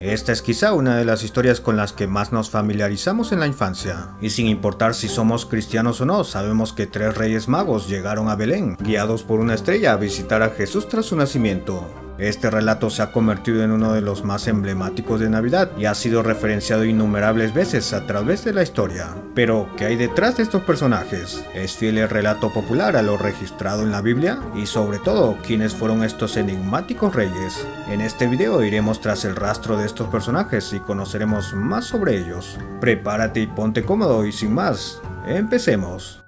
Esta es quizá una de las historias con las que más nos familiarizamos en la infancia, y sin importar si somos cristianos o no, sabemos que 3 reyes magos llegaron a Belén, guiados por una estrella, a visitar a Jesús tras su nacimiento. Este relato se ha convertido en uno de los más emblemáticos de Navidad y ha sido referenciado innumerables veces a través de la historia. Pero, ¿qué hay detrás de estos personajes? ¿Es fiel el relato popular a lo registrado en la Biblia? Y sobre todo, ¿quiénes fueron estos enigmáticos reyes? En este video iremos tras el rastro de estos personajes y conoceremos más sobre ellos. Prepárate y ponte cómodo y sin más, empecemos.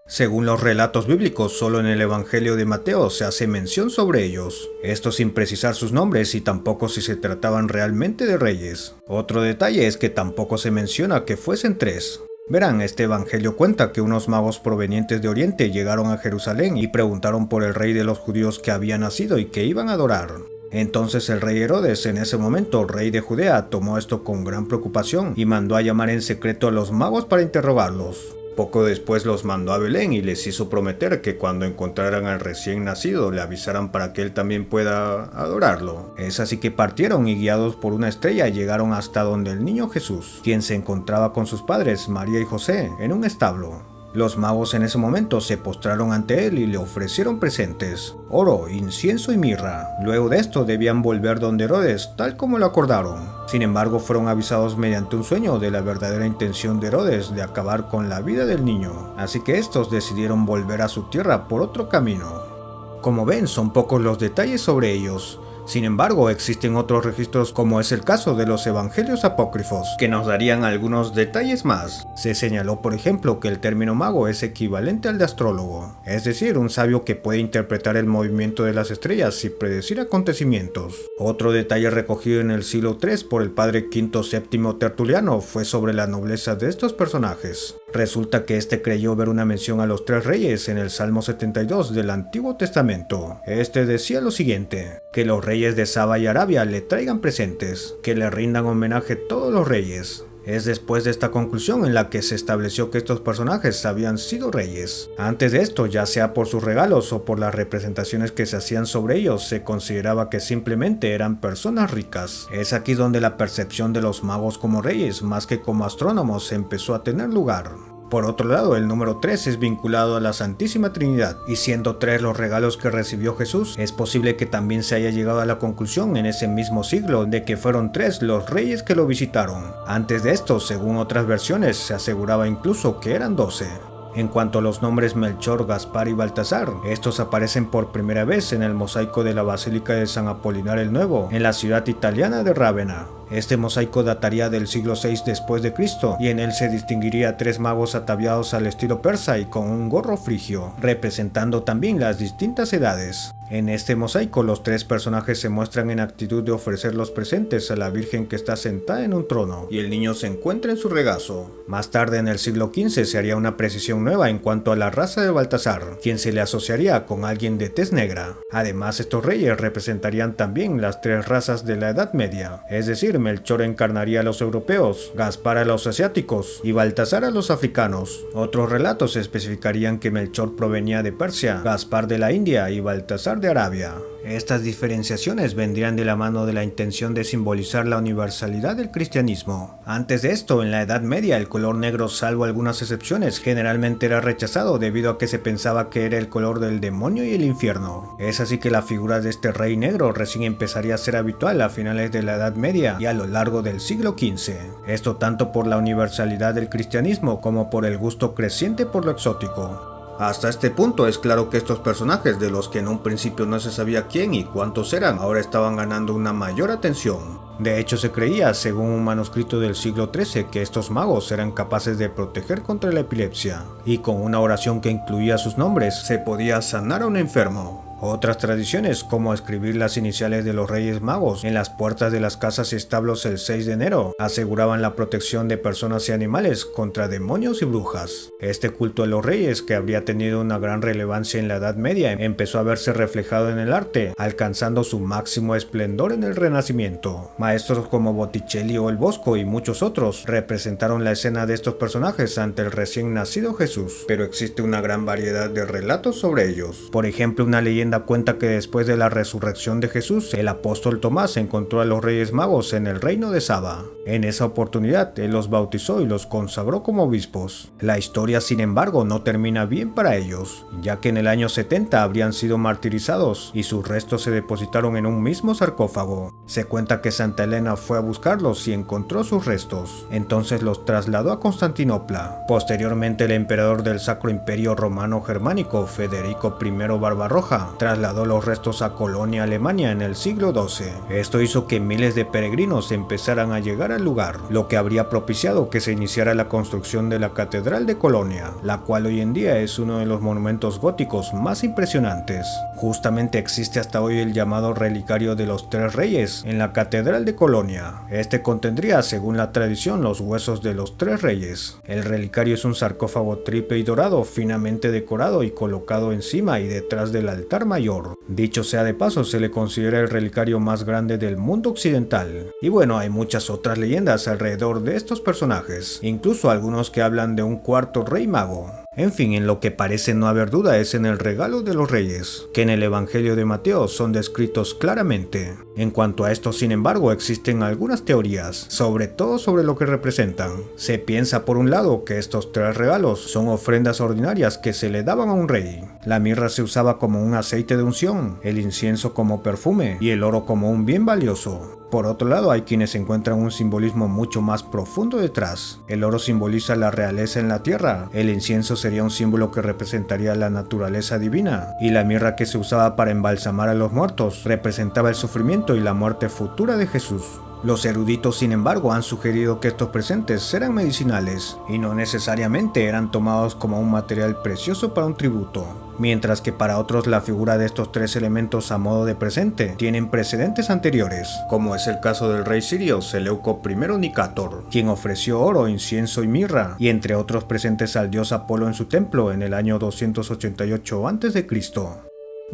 Según los relatos bíblicos, solo en el Evangelio de Mateo se hace mención sobre ellos, esto sin precisar sus nombres y tampoco si se trataban realmente de reyes. Otro detalle es que tampoco se menciona que fuesen 3. Verán, este evangelio cuenta que unos magos provenientes de Oriente llegaron a Jerusalén y preguntaron por el rey de los judíos que había nacido y que iban a adorar. Entonces el rey Herodes, en ese momento rey de Judea, tomó esto con gran preocupación y mandó a llamar en secreto a los magos para interrogarlos. Poco después los mandó a Belén y les hizo prometer que cuando encontraran al recién nacido le avisaran para que él también pueda adorarlo. Es así que partieron y guiados por una estrella llegaron hasta donde el niño Jesús, quien se encontraba con sus padres María y José en un establo. Los magos en ese momento se postraron ante él y le ofrecieron presentes, oro, incienso y mirra. Luego de esto debían volver donde Herodes, tal como lo acordaron. Sin embargo, fueron avisados mediante un sueño de la verdadera intención de Herodes de acabar con la vida del niño, así que estos decidieron volver a su tierra por otro camino. Como ven, son pocos los detalles sobre ellos. Sin embargo, existen otros registros como es el caso de los evangelios apócrifos, que nos darían algunos detalles más. Se señaló por ejemplo que el término mago es equivalente al de astrólogo, es decir, un sabio que puede interpretar el movimiento de las estrellas y predecir acontecimientos. Otro detalle recogido en el siglo III por el padre V VII Tertuliano fue sobre la nobleza de estos personajes. Resulta que este creyó ver una mención a los 3 reyes en el Salmo 72 del Antiguo Testamento. Este decía lo siguiente: que los reyes de Saba y Arabia le traigan presentes, que le rindan homenaje todos los reyes. Es después de esta conclusión en la que se estableció que estos personajes habían sido reyes. Antes de esto, ya sea por sus regalos o por las representaciones que se hacían sobre ellos, se consideraba que simplemente eran personas ricas. Es aquí donde la percepción de los magos como reyes, más que como astrónomos, empezó a tener lugar. Por otro lado, el número 3 es vinculado a la Santísima Trinidad, y siendo 3 los regalos que recibió Jesús, es posible que también se haya llegado a la conclusión en ese mismo siglo de que fueron 3 los reyes que lo visitaron. Antes de esto, según otras versiones, se aseguraba incluso que eran 12. En cuanto a los nombres Melchor, Gaspar y Baltasar, estos aparecen por primera vez en el mosaico de la Basílica de San Apolinar el Nuevo, en la ciudad italiana de Rávena. Este mosaico dataría del siglo VI después de Cristo y en él se distinguiría 3 magos ataviados al estilo persa y con un gorro frigio, representando también las distintas edades. En este mosaico los 3 personajes se muestran en actitud de ofrecer los presentes a la Virgen que está sentada en un trono y el niño se encuentra en su regazo. Más tarde en el siglo XV se haría una precisión nueva en cuanto a la raza de Baltasar, quien se le asociaría con alguien de tez negra. Además, estos reyes representarían también las 3 razas de la Edad Media, es decir, Melchor encarnaría a los europeos, Gaspar a los asiáticos y Baltasar a los africanos. Otros relatos especificarían que Melchor provenía de Persia, Gaspar de la India y Baltasar de Arabia. Estas diferenciaciones vendrían de la mano de la intención de simbolizar la universalidad del cristianismo. Antes de esto, en la Edad Media, el color negro, salvo algunas excepciones, generalmente era rechazado debido a que se pensaba que era el color del demonio y el infierno. Es así que la figura de este rey negro recién empezaría a ser habitual a finales de la Edad Media y a lo largo del siglo XV. Esto tanto por la universalidad del cristianismo como por el gusto creciente por lo exótico. Hasta este punto es claro que estos personajes, de los que en un principio no se sabía quién y cuántos eran, ahora estaban ganando una mayor atención. De hecho, se creía, según un manuscrito del siglo XIII, que estos magos eran capaces de proteger contra la epilepsia, y con una oración que incluía sus nombres, se podía sanar a un enfermo. Otras tradiciones, como escribir las iniciales de los Reyes Magos en las puertas de las casas y establos el 6 de enero, aseguraban la protección de personas y animales contra demonios y brujas. Este culto a los reyes, que habría tenido una gran relevancia en la Edad Media, empezó a verse reflejado en el arte, alcanzando su máximo esplendor en el Renacimiento. Maestros como Botticelli o el Bosco y muchos otros representaron la escena de estos personajes ante el recién nacido Jesús, pero existe una gran variedad de relatos sobre ellos. Por ejemplo, una leyenda leyenda cuenta que después de la resurrección de Jesús, el apóstol Tomás encontró a los Reyes Magos en el reino de Saba. En esa oportunidad, él los bautizó y los consagró como obispos. La historia, sin embargo, no termina bien para ellos, ya que en el año 70 habrían sido martirizados y sus restos se depositaron en un mismo sarcófago. Se cuenta que Santa Elena fue a buscarlos y encontró sus restos. Entonces los trasladó a Constantinopla. Posteriormente, el emperador del Sacro Imperio Romano Germánico, Federico I Barbarroja, trasladó los restos a Colonia, Alemania, en el siglo XII. Esto hizo que miles de peregrinos empezaran a llegar al lugar, lo que habría propiciado que se iniciara la construcción de la Catedral de Colonia, la cual hoy en día es uno de los monumentos góticos más impresionantes. Justamente existe hasta hoy el llamado relicario de los Tres Reyes en la Catedral de Colonia. Este contendría, según la tradición, los huesos de los Tres Reyes. El relicario es un sarcófago triple y dorado, finamente decorado y colocado encima y detrás del altar mayor. Dicho sea de paso, se le considera el relicario más grande del mundo occidental. Y bueno, hay muchas otras leyendas alrededor de estos personajes, incluso algunos que hablan de un cuarto rey mago. En fin, en lo que parece no haber duda es en el regalo de los reyes, que en el Evangelio de Mateo son descritos claramente. En cuanto a esto, sin embargo, existen algunas teorías, sobre todo sobre lo que representan. Se piensa por un lado que estos tres regalos son ofrendas ordinarias que se le daban a un rey. La mirra se usaba como un aceite de unción, el incienso como perfume y el oro como un bien valioso. Por otro lado, hay quienes encuentran un simbolismo mucho más profundo detrás. El oro simboliza la realeza en la tierra, el incienso sería un símbolo que representaría la naturaleza divina, y la mirra que se usaba para embalsamar a los muertos representaba el sufrimiento y la muerte futura de Jesús. Los eruditos, sin embargo, han sugerido que estos presentes eran medicinales y no necesariamente eran tomados como un material precioso para un tributo, mientras que para otros la figura de estos tres elementos a modo de presente tienen precedentes anteriores, como es el caso del rey sirio Seleuco I Nicator, quien ofreció oro, incienso y mirra, y entre otros presentes al dios Apolo en su templo en el año 288 a.C.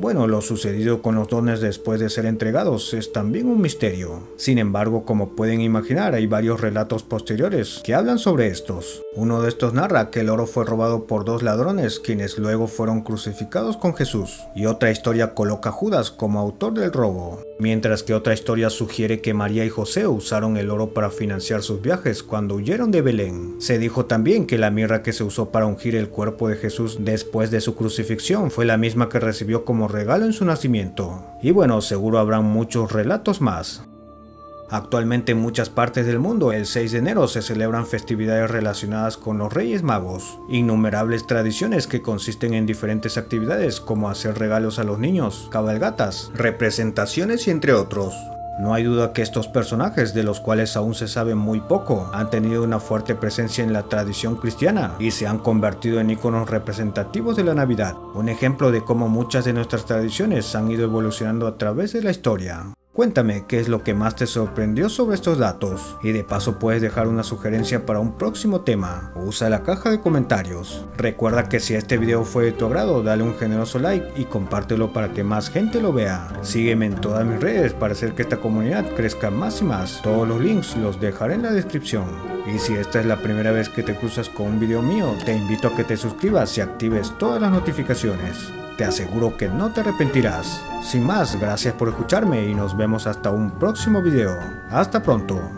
Bueno, lo sucedido con los dones después de ser entregados es también un misterio. Sin embargo, como pueden imaginar, hay varios relatos posteriores que hablan sobre estos. Uno de estos narra que el oro fue robado por dos ladrones, quienes luego fueron crucificados con Jesús, y otra historia coloca a Judas como autor del robo, mientras que otra historia sugiere que María y José usaron el oro para financiar sus viajes cuando huyeron de Belén. Se dijo también que la mirra que se usó para ungir el cuerpo de Jesús después de su crucifixión fue la misma que recibió como regalo en su nacimiento. Y bueno, seguro habrán muchos relatos más. Actualmente en muchas partes del mundo, el 6 de enero se celebran festividades relacionadas con los Reyes Magos. Innumerables tradiciones que consisten en diferentes actividades como hacer regalos a los niños, cabalgatas, representaciones y entre otros. No hay duda que estos personajes, de los cuales aún se sabe muy poco, han tenido una fuerte presencia en la tradición cristiana y se han convertido en íconos representativos de la Navidad, un ejemplo de cómo muchas de nuestras tradiciones han ido evolucionando a través de la historia. Cuéntame qué es lo que más te sorprendió sobre estos datos, y de paso puedes dejar una sugerencia para un próximo tema, o usa la caja de comentarios. Recuerda que si este video fue de tu agrado, dale un generoso like y compártelo para que más gente lo vea. Sígueme en todas mis redes para hacer que esta comunidad crezca más y más. Todos los links los dejaré en la descripción. Y si esta es la primera vez que te cruzas con un video mío, te invito a que te suscribas y actives todas las notificaciones. Te aseguro que no te arrepentirás. Sin más, gracias por escucharme y nos vemos hasta un próximo video. Hasta pronto.